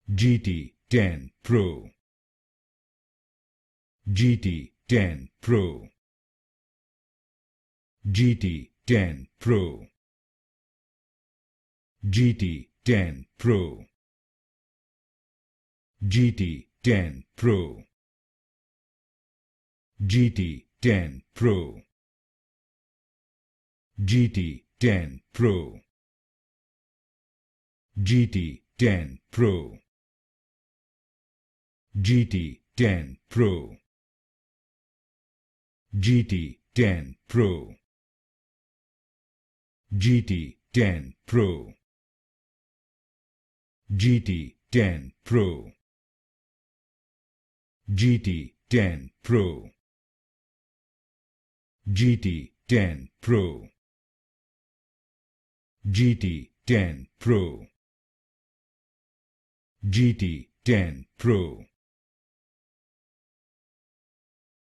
GT10 Pro, GT10 Pro, GT10 Pro, GT10 Pro, GT10 Pro, GT10 Pro, GT10 Pro, GT10 Pro, GT10 Pro, GT10 Pro, GT10 Pro, GT10 Pro, GT10 Pro, GT10 Pro, GT10 Pro, GT10 Pro,